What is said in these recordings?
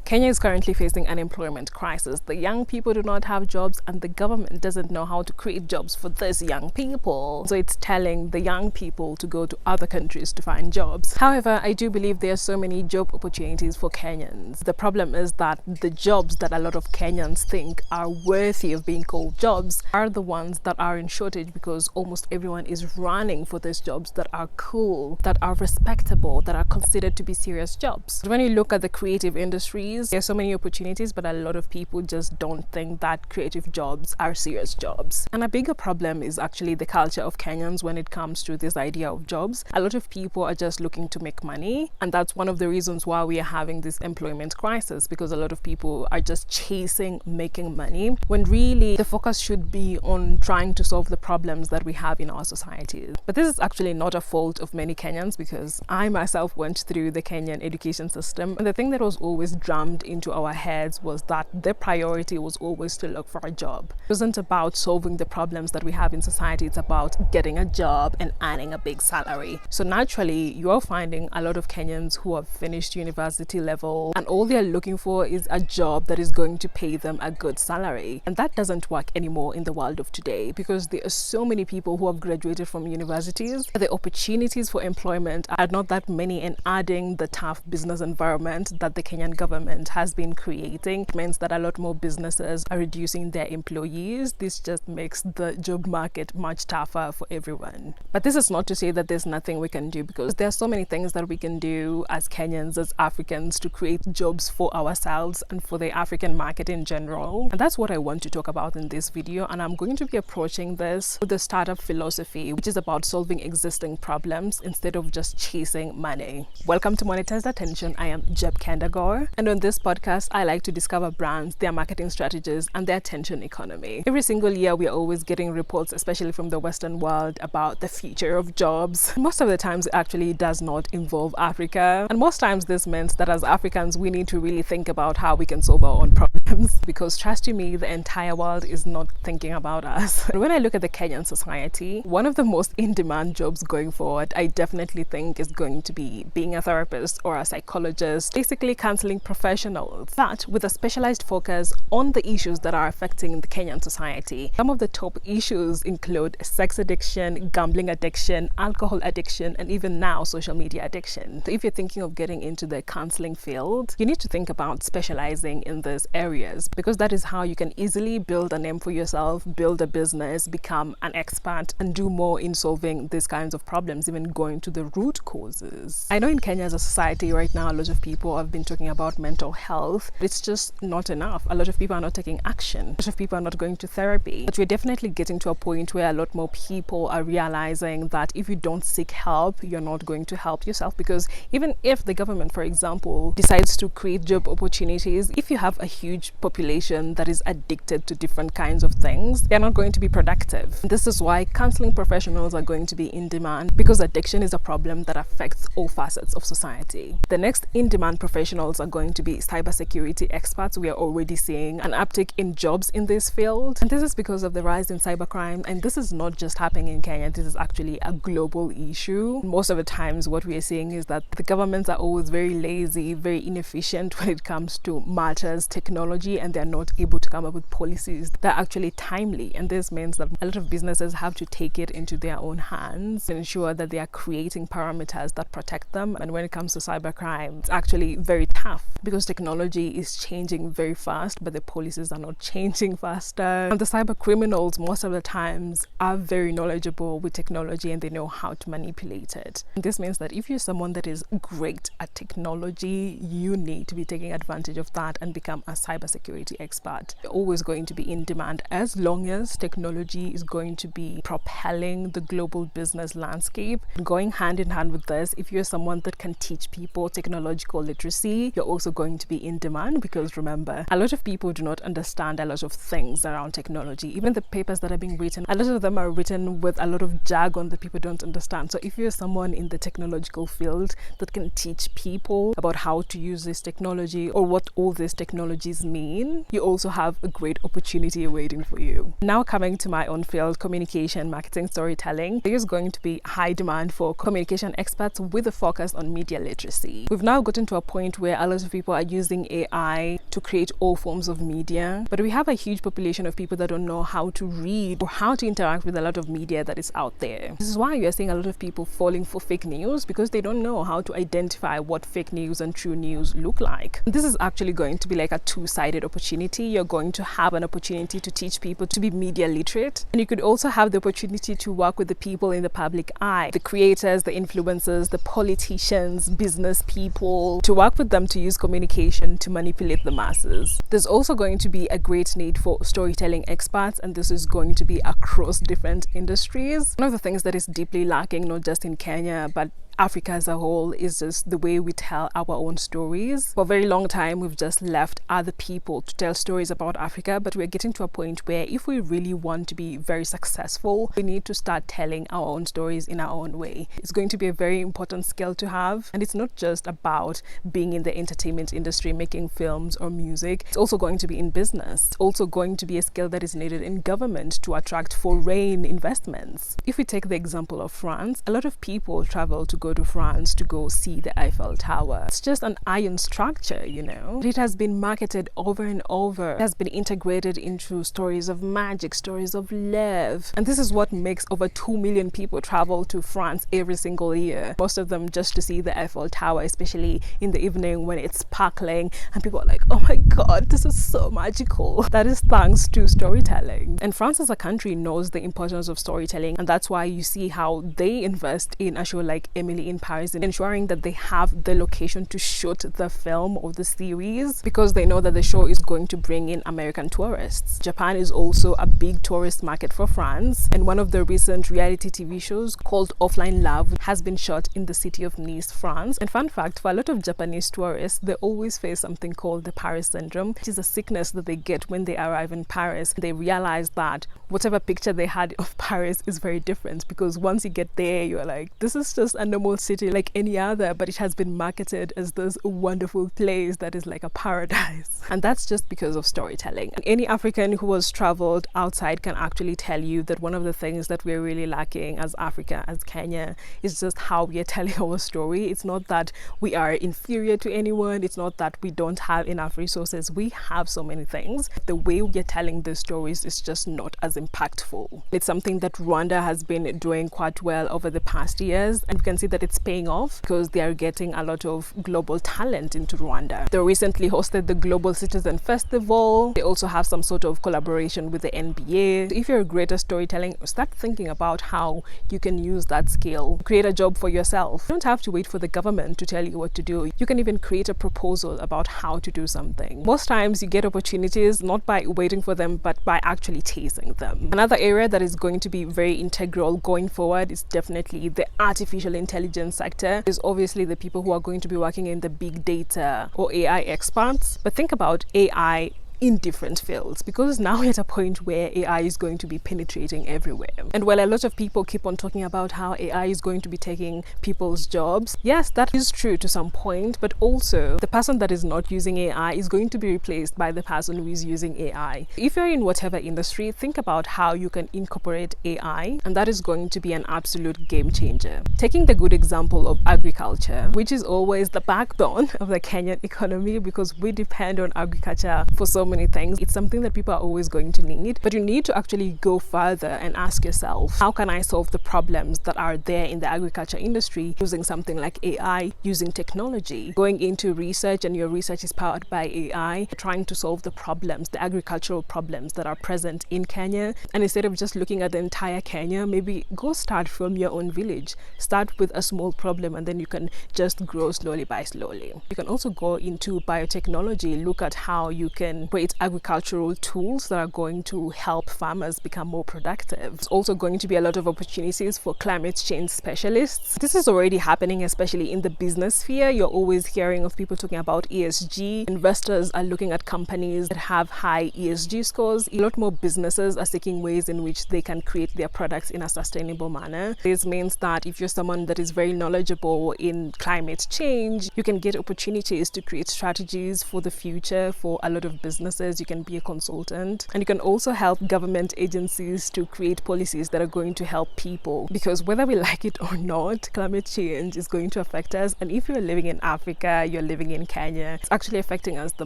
Kenya is currently facing an employment crisis. The young people do not have jobs and the government doesn't know how to create jobs for these young people. So it's telling the young people to go to other countries to find jobs. However, I do believe there are so many job opportunities for Kenyans. The problem is that the jobs that a lot of Kenyans think are worthy of being called jobs are the ones that are in shortage, because almost everyone is running for these jobs that are cool, that are respectable, that are considered to be serious jobs. When you look at the creative industries, there are so many opportunities, but a lot of people just don't think that creative jobs are serious jobs. And a bigger problem is actually the culture of Kenyans when it comes to this idea of jobs. A lot of people are just looking to make money, and that's one of the reasons why we are having this employment crisis, because a lot of people are just chasing making money, when really the focus should be on trying to solve the problems that we have in our society. But this is actually not a fault of many Kenyans, because I myself went through the Kenyan education system, and the thing that was always drummed into our heads was that the priority was always to look for a job. It wasn't about solving the problems that we have in society, it's about getting a job and earning a big salary. So naturally, you are finding a lot of Kenyans who have finished university level and all they're looking for is a job that is going to pay them a good salary. And that doesn't work anymore in the world of today, because there are so many people who have graduated from universities. The opportunities for employment are not that many, and adding the tough business environment that the Kenyan government has been creating means that a lot more businesses are reducing their employees. This just makes the job market much tougher for everyone. But this is not to say that there's nothing we can do, because there are so many things that we can do as Kenyans, as Africans, to create jobs for ourselves and for the African market in general. And that's what I want to talk about in this video, and I'm going to be approaching this with the startup philosophy, which is about solving existing problems instead of just chasing money. Welcome to Monetized Attention. I am Jepkendagor, and on this podcast I like to discover brands, their marketing strategies, and their attention economy. Every single year we are always getting reports, especially from the Western world, about the future of jobs. Most of the times it actually does not involve Africa, and most times this means that as Africans we need to really think about how we can solve our own problems, because trust you me, the entire world is not thinking about us. And when I look at the Kenyan society, one of the most in-demand jobs going forward, I definitely think is going to be being a therapist or a psychologist, basically counseling professionals, but with a specialized focus on the issues that are affecting the Kenyan society. Some of the top issues include sex addiction, gambling addiction, alcohol addiction, and even now social media addiction. So if you're thinking of getting into the counseling field, you need to think about specializing in these areas, because that is how you can easily build a name for yourself, build a business, become an expert, and do more in solving these kinds of problems, even going to the root causes. I know in Kenya as a society right now, a lot of people have been talking about mental health. It's just not enough. A lot of people are not taking action. A lot of people are not going to therapy. But we're definitely getting to a point where a lot more people are realizing that if you don't seek help, you're not going to help yourself, because even if the government, for example, decides to create job opportunities, if you have a huge population that is addicted to different kinds of things, they're not going to be productive. This is why counseling professionals are going to be in demand, because addiction is a problem that affects all facets of society. The next in-demand professionals are going to be cybersecurity experts. We are already seeing an uptick in jobs in this field, and this is because of the rise in cybercrime. And this is not just happening in Kenya, this is actually a global issue. Most of the times what we are seeing is that the governments are always very lazy, very inefficient when it comes to matters technology, and they're not able to come up with policies that are actually timely. And this means that a lot of businesses have to take it into their own hands to ensure that they are creating parameters that protect them. And when it comes to cybercrime, it's actually very tough, because technology is changing very fast, but the policies are not changing faster. And the cyber criminals most of the times are very knowledgeable with technology, and they know how to manipulate it. And this means that if you're someone that is great at technology, you need to be taking advantage of that and become a cybersecurity expert. You're always going to be in demand as long as technology is going to be propelling the global business landscape. Going hand in hand with this, if you're someone that can teach people technological literacy, you're also going to be in demand, because remember, a lot of people do not understand a lot of things around technology. Even the papers that are being written, a lot of them are written with a lot of jargon that people don't understand. So if you're someone in the technological field that can teach people about how to use this technology or what all these technologies mean, you also have have a great opportunity waiting for you. Now coming to my own field, communication, marketing, storytelling, there is going to be high demand for communication experts with a focus on media literacy. We've now gotten to a point where a lot of people are using AI to create all forms of media, but we have a huge population of people that don't know how to read or how to interact with a lot of media that is out there. This is why we are seeing a lot of people falling for fake news, because they don't know how to identify what fake news and true news look like. This is actually going to be like a two-sided opportunity. You're going to have an opportunity to teach people to be media literate, and you could also have the opportunity to work with the people in the public eye, the creators, the influencers, the politicians, business people, to work with them to use communication to manipulate the masses. There's also going to be a great need for storytelling experts, and this is going to be across different industries. One of the things that is deeply lacking, not just in Kenya, but Africa as a whole, is just the way we tell our own stories. For a very long time, we've just left other people to tell stories about Africa, but we're getting to a point where if we really want to be very successful, we need to start telling our own stories in our own way. It's going to be a very important skill to have, and it's not just about being in the entertainment industry, making films or music. It's also going to be in business. It's also going to be a skill that is needed in government to attract foreign investments. If we take the example of France, a lot of people travel to go to France to go see the Eiffel Tower. It's just an iron structure, you know. It has been marketed over and over. It has been integrated into stories of magic, stories of love. And this is what makes over 2 million people travel to France every single year. Most of them just to see the Eiffel Tower, especially in the evening when it's sparkling and people are like, oh my God, this is so magical. That is thanks to storytelling. And France as a country knows the importance of storytelling, and that's why you see how they invest in a show like Emily in Paris, and ensuring that they have the location to shoot the film or the series, because they know that the show is going to bring in American tourists. Japan is also a big tourist market for France, and one of the recent reality TV shows called Offline Love has been shot in the city of Nice, France. And fun fact, for a lot of Japanese tourists, they always face something called the Paris syndrome, which is a sickness that they get when they arrive in Paris. They realize that whatever picture they had of Paris is very different, because once you get there, you're like, this is just a normal city like any other, but it has been marketed as this wonderful place that is like a paradise. And that's just because of storytelling. And any African who has traveled outside can actually tell you that one of the things that we're really lacking as Africa, as Kenya, is just how we are telling our story. It's not that we are inferior to anyone. It's not that we don't have enough resources. We have so many things. The way we are telling the stories is just not as impactful. It's something that Rwanda has been doing quite well over the past years, and we can see that it's paying off because they are getting a lot of global talent into Rwanda. They recently hosted the Global Citizen Festival. They also have some sort of collaboration with the NBA. If you're great at storytelling, start thinking about how you can use that skill. Create a job for yourself. You don't have to wait for the government to tell you what to do. You can even create a proposal about how to do something. Most times you get opportunities not by waiting for them, but by actually chasing them. Another area that is going to be very integral going forward is definitely the artificial intelligence sector. Is obviously the people who are going to be working in the big data or AI experts. But think about AI in different fields, because now we're at a point where AI is going to be penetrating everywhere. And while a lot of people keep on talking about how AI is going to be taking people's jobs, yes, that is true to some point, but also the person that is not using AI is going to be replaced by the person who is using AI. If you're in whatever industry, think about how you can incorporate AI, and that is going to be an absolute game changer. Taking the good example of agriculture, which is always the backbone of the Kenyan economy, because we depend on agriculture for so many things. It's something that people are always going to need, but you need to actually go further and ask yourself, how can I solve the problems that are there in the agriculture industry using something like AI, using technology, going into research, and your research is powered by AI, trying to solve the problems, the agricultural problems that are present in Kenya. And instead of just looking at the entire Kenya, maybe go start from your own village. Start with a small problem, and then you can just grow slowly by slowly. You can also go into biotechnology, look at how you can create agricultural tools that are going to help farmers become more productive. There's also going to be a lot of opportunities for climate change specialists. This is already happening, especially in the business sphere. You're always hearing of people talking about ESG. Investors are looking at companies that have high ESG scores. A lot more businesses are seeking ways in which they can create their products in a sustainable manner. This means that if you're someone that is very knowledgeable in climate change, you can get opportunities to create strategies for the future for a lot of businesses businesses, you can be a consultant, and you can also help government agencies to create policies that are going to help people. Because whether we like it or not, climate change is going to affect us. And if you're living in Africa, you're living in Kenya, it's actually affecting us the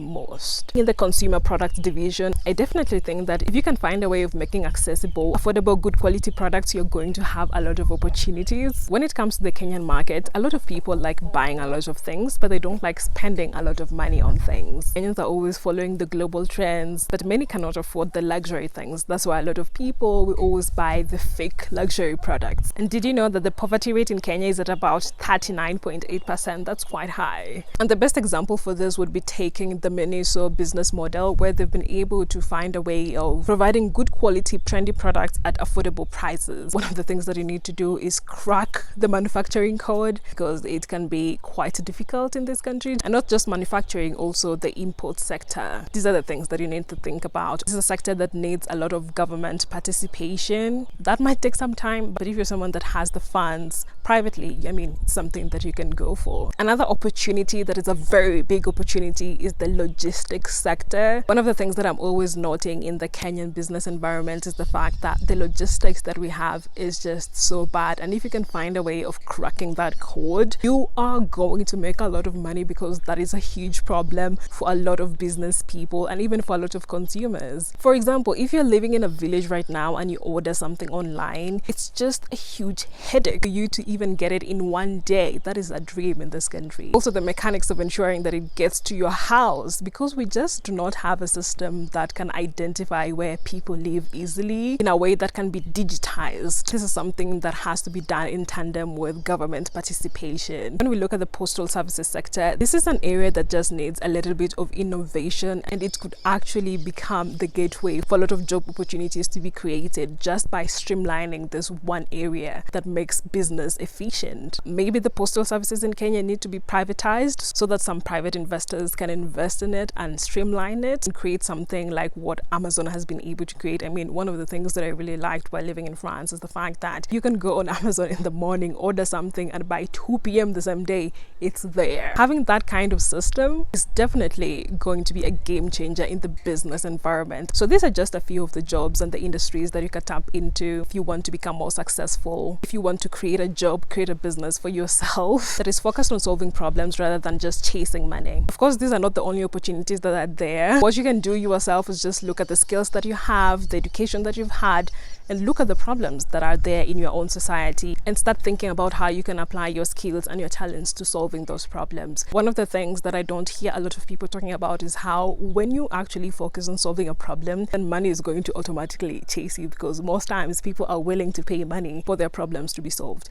most. In the consumer products division, I definitely think that if you can find a way of making accessible, affordable, good quality products, you're going to have a lot of opportunities. When it comes to the Kenyan market, a lot of people like buying a lot of things, but they don't like spending a lot of money on things. Kenyans are always following the global trends, but many cannot afford the luxury things. That's why a lot of people will always buy the fake luxury products. And did you know that the poverty rate in Kenya is at about 39.8%? That's quite high. And the best example for this would be taking the Miniso business model, where they've been able to find a way of providing good quality, trendy products at affordable prices. One of the things that you need to do is crack the manufacturing code, because it can be quite difficult in this country. And not just manufacturing, also the import sector. These are the things that you need to think about. This is a sector that needs a lot of government participation. That might take some time, but if you're someone that has the funds privately, I mean, it's something that you can go for. Another opportunity that is a very big opportunity is the logistics sector. One of the things that I'm always noting in the Kenyan business environment is the fact that the logistics that we have is just so bad. And if you can find a way of cracking that code, you are going to make a lot of money, because that is a huge problem for a lot of business people and even for a lot of consumers. For example, if you're living in a village right now and you order something online, it's just a huge headache for you to even get it in one day. That is a dream in this country. Also, the mechanics of ensuring that it gets to your house, because we just do not have a system that can identify where people live easily in a way that can be digitized. This is something that has to be done in tandem with government participation. When we look at the postal services sector, this is an area that just needs a little bit of innovation, and it could actually become the gateway for a lot of job opportunities to be created just by streamlining this one area that makes business efficient. Maybe the postal services in Kenya need to be privatized so that some private investors can invest in it and streamline it and create something like what Amazon has been able to create. I mean, one of the things that I really liked while living in France is the fact that you can go on Amazon in the morning, order something, and by 2 p.m. the same day, it's there. Having that kind of system is definitely going to be a game changer in the business environment. So these are just a few of the jobs and the industries that you can tap into if you want to become more successful, if you want to create a job, create a business for yourself that is focused on solving problems rather than just chasing money. Of course, these are not the only opportunities that are there. What you can do yourself is just look at the skills that you have, the education that you've had, and look at the problems that are there in your own society and start thinking about how you can apply your skills and your talents to solving those problems. One of the things that I don't hear a lot of people talking about is how when you actually focus on solving a problem, then money is going to automatically chase you, because most times people are willing to pay money for their problems to be solved.